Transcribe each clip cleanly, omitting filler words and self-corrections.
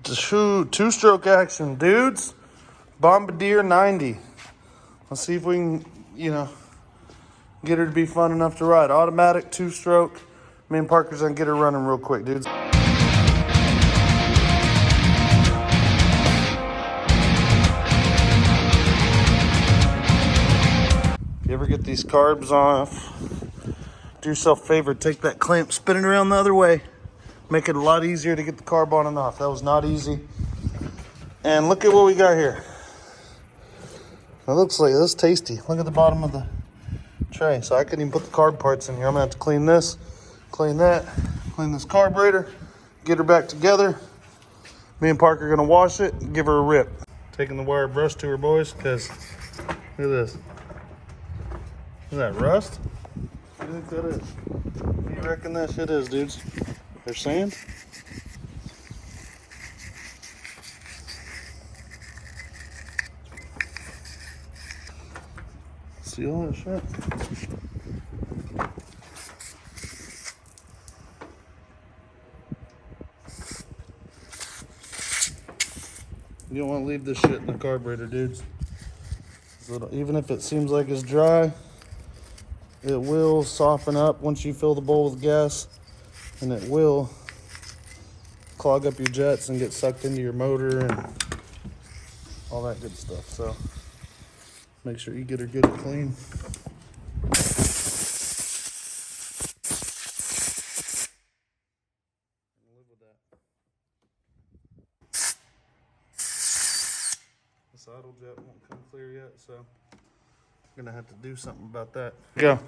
Two-stroke action, dudes. Bombardier 90. Let's see if we can, get her to be fun enough to ride. Automatic, two-stroke. Me and Parker's gonna get her running real quick, dudes. If you ever get these carbs off, do yourself a favor, take that clamp, spin it around the other way. Make it a lot easier to get the carb on and off. That was not easy. And look at what we got here. It looks like this tasty. Look at the bottom of the tray. So I couldn't even put the carb parts in here. I'm gonna have to clean this, clean that, clean this carburetor, get her back together. Me and Parker are gonna wash it and give her a rip. Taking the wire brush to her, boys, because look at this. Is that rust? What do you think that is? What do you reckon that shit is, dudes? They're sand? See all that shit? You don't want to leave this shit in the carburetor, dudes. Even if it seems like it's dry, it will soften up once you fill the bowl with gas, and it will clog up your jets and get sucked into your motor and all that good stuff. So make sure you get her good and clean. Live with that. This idle jet won't come clear yet, so I'm gonna have to do something about that. Go.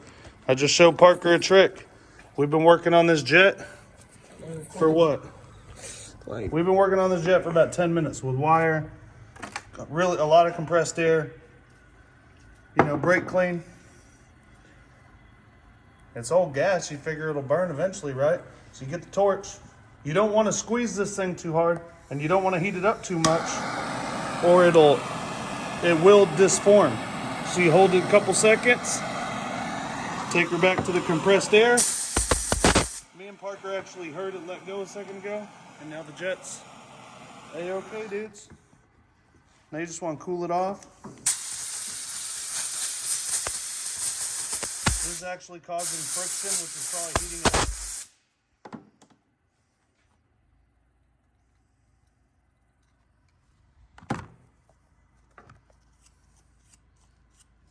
I just showed Parker a trick. We've been working on this jet for what? We've been working on this jet for about 10 minutes with wire, really a lot of compressed air, brake clean. It's old gas, you figure it'll burn eventually, right? So you get the torch. You don't want to squeeze this thing too hard, and you don't want to heat it up too much, or it will disform. So you hold it a couple seconds, take her back to the compressed air. Me and Parker actually heard it let go a second ago, and now the jet's A-okay, dudes. Now you just want to cool it off. This is actually causing friction, which is probably heating it up.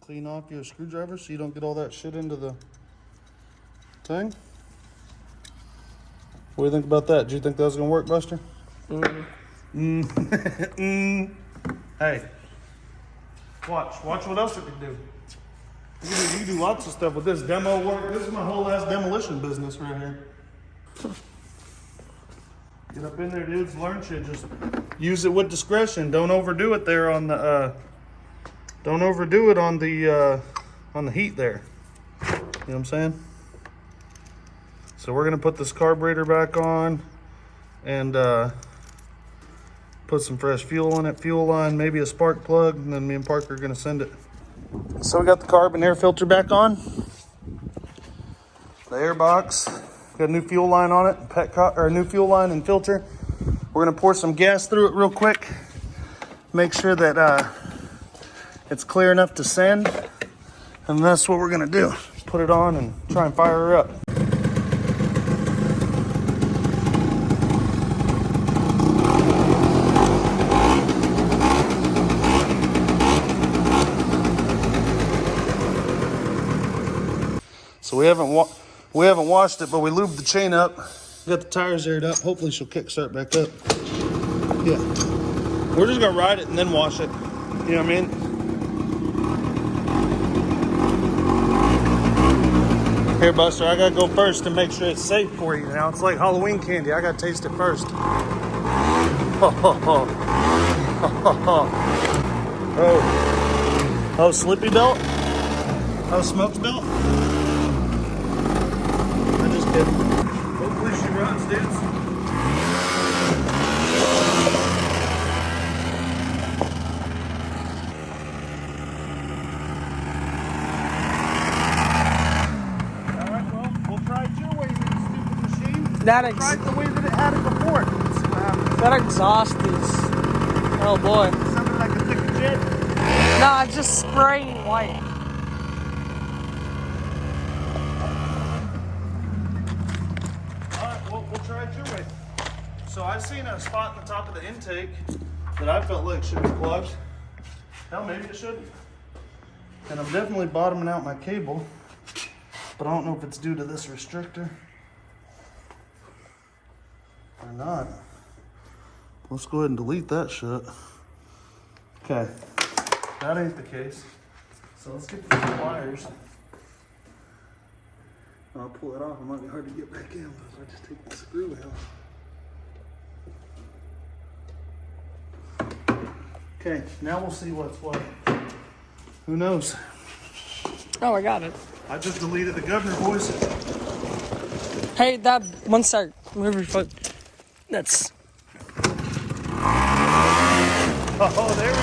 Clean off your screwdriver so you don't get all that shit into the thing. What do you think about that? Do you think that was gonna work, Buster? Hey, watch what else it can do. You can do lots of stuff with this demo work. This is my whole ass demolition business right here. Get up in there, dudes. Learn shit. Just use it with discretion. Don't overdo it there on the. Don't overdo it on the heat there. You know what I'm saying? So we're gonna put this carburetor back on and put some fresh fuel in it, fuel line, maybe a spark plug, and then me and Parker are gonna send it. So we got the carbon air filter back on. The air box, got a new fuel line on it, new fuel line and filter. We're gonna pour some gas through it real quick. Make sure that it's clear enough to send, and that's what we're gonna do. Put it on and try and fire her up. So we haven't washed it, but we lubed the chain up. Got the tires aired up. Hopefully she'll kick start back up. Yeah, we're just gonna ride it and then wash it. You know what I mean? Here, Buster, I gotta go first to make sure it's safe for you. Now it's like Halloween candy. I gotta taste it first. Oh, Slippy belt? Oh, Smokes belt? I'm just kidding. Hopefully she runs, dudes. Tried the way that it had it before. Let's see what happens. That exhaust is, oh boy. Something like a thick jet. Nah, it's just spraying white. Alright, well, we'll try it your way. So I've seen a spot in the top of the intake that I felt like should be plugged. Hell, maybe it shouldn't. And I'm definitely bottoming out my cable, but I don't know if it's due to this restrictor or not. Let's go ahead and delete that shit. Okay, that ain't the case. So let's get these pliers. I'll pull it off. It might be hard to get back in, but if I just take the screw out. Okay, now we'll see what's what. Who knows? Oh, I got it. I just deleted the governor, boys. Hey, that one sec. Move your foot. That's. Oh, there we go.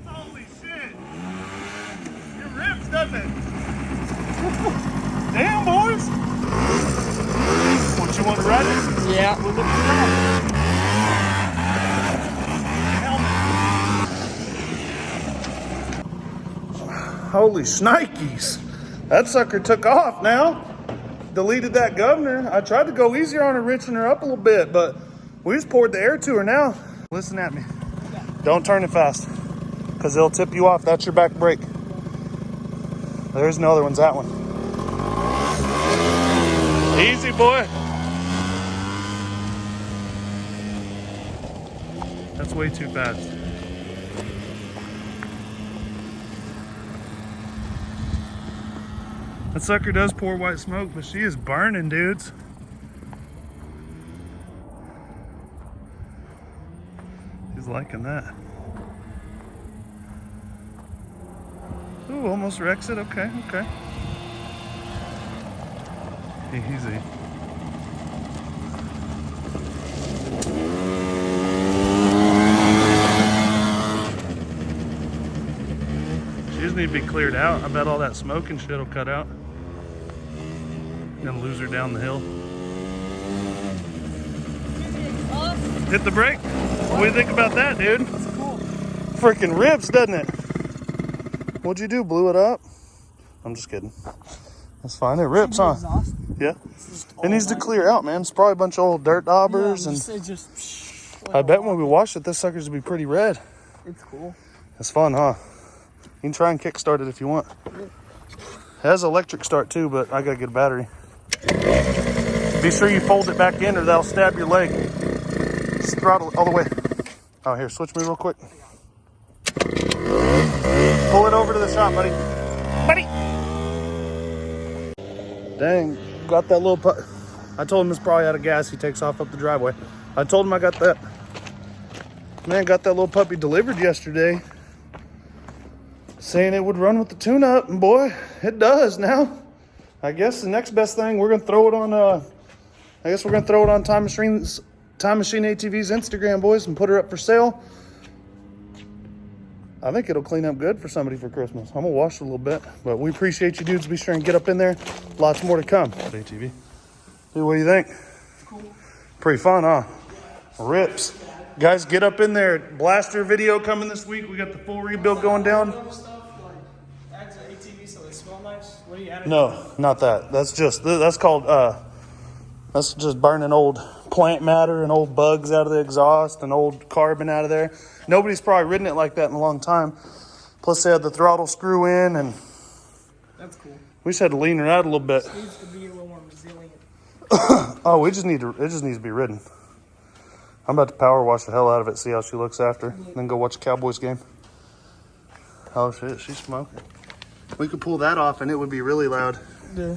Holy shit! It rips, doesn't it? Damn, boys! What, you want to ride it? Yeah. We'll look around. Holy shnikes! That sucker took off now. Deleted that governor. I tried to go easier on her, richen her up a little bit, but we just poured the air to her now. Listen at me. Don't turn it fast, because it'll tip you off. That's your back brake. There's no other one's that one. Easy, boy. That's way too fast. That sucker does pour white smoke, but she is burning, dudes. She's liking that. Ooh, almost wrecks it. Okay, okay. Easy. She just need to be cleared out. I bet all that smoke and shit will cut out. Gonna lose her down the hill. Hit the brake. What do you think about that, dude? That's cool. Freaking rips, doesn't it? What'd you do? Blew it up? I'm just kidding. That's fine. It rips, huh? Exhaust. Yeah. It needs to clear out, man. It's probably a bunch of old dirt daubers, and I bet when we wash it, this sucker's gonna be pretty red. It's cool. It's fun, huh? You can try and kickstart it if you want. It has electric start too, but I gotta get a battery. Be sure you fold it back in or that'll stab your leg. Just throttle it all the way. Oh, here, switch me real quick. Pull it over to the shop, buddy. Buddy! Dang, got that little pup. I told him it's probably out of gas. He takes off up the driveway. I told him I got that. Man, got that little puppy delivered yesterday. Saying it would run with the tune-up, and boy, it does now. I guess the next best thing, we're gonna throw it on. I guess we're gonna throw it on Time Machine ATV's Instagram, boys, and put her up for sale. I think it'll clean up good for somebody for Christmas. I'm gonna wash it a little bit, but we appreciate you dudes. Be sure and get up in there. Lots more to come. ATV. Dude, what do you think? Cool. Pretty fun, huh? Rips. Guys, get up in there. Blaster video coming this week. We got the full rebuild going down. Adds an ATV so they smell nice. What do you add? No, not that. That's called, that's just burning old plant matter and old bugs out of the exhaust and old carbon out of there. Nobody's probably ridden it like that in a long time. Plus they had the throttle screw in, and That's cool. we just had to lean her out a little bit. It needs to be a little more resilient. Oh, it just needs to be ridden. I'm about to power wash the hell out of it, see how she looks after, then go watch a Cowboys game. Oh shit, she's smoking. We could pull that off and it would be really loud. Yeah.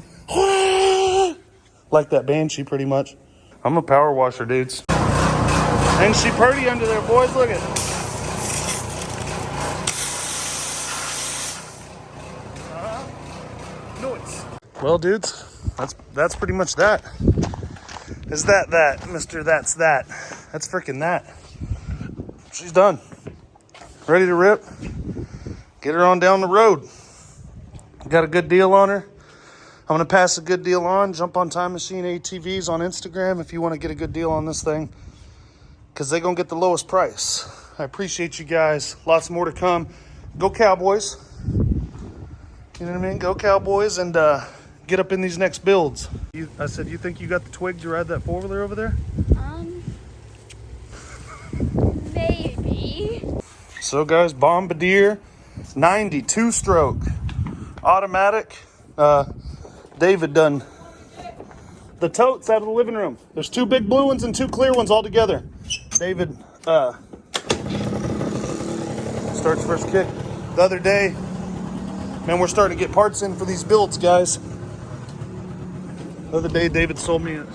Like that Banshee, pretty much. I'm a power washer, dudes. And she pretty under there, boys. Look at it. Well, dudes, that's pretty much that. Is that, Mr. That's that. That's freaking that. She's done. Ready to rip. Get her on down the road. Got a good deal on her. I'm going to pass a good deal on. Jump on Time Machine ATVs on Instagram if you want to get a good deal on this thing, because they're going to get the lowest price. I appreciate you guys. Lots more to come. Go Cowboys. You know what I mean? Go Cowboys, and get up in these next builds. I said, you think you got the twig to ride that four-wheeler over there? Maybe. So guys, Bombardier 92 stroke automatic. David done the totes out of the living room. There's 2 big blue ones and 2 clear ones all together. David starts first kick. The other day, man, we're starting to get parts in for these builds, guys. The other day, David sold me a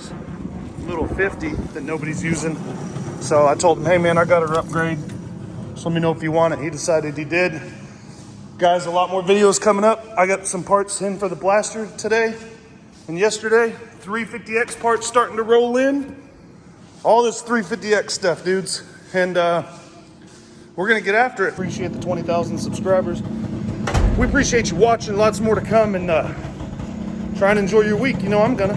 little 50 that nobody's using. So I told him, hey man, I got her upgrade. Just let me know if you want it. He decided he did. Guys, a lot more videos coming up. I got some parts in for the blaster today and yesterday. 350X parts starting to roll in. All this 350X stuff, dudes. And we're gonna get after it. Appreciate the 20,000 subscribers. We appreciate you watching. Lots more to come, and try and enjoy your week. You know I'm gonna.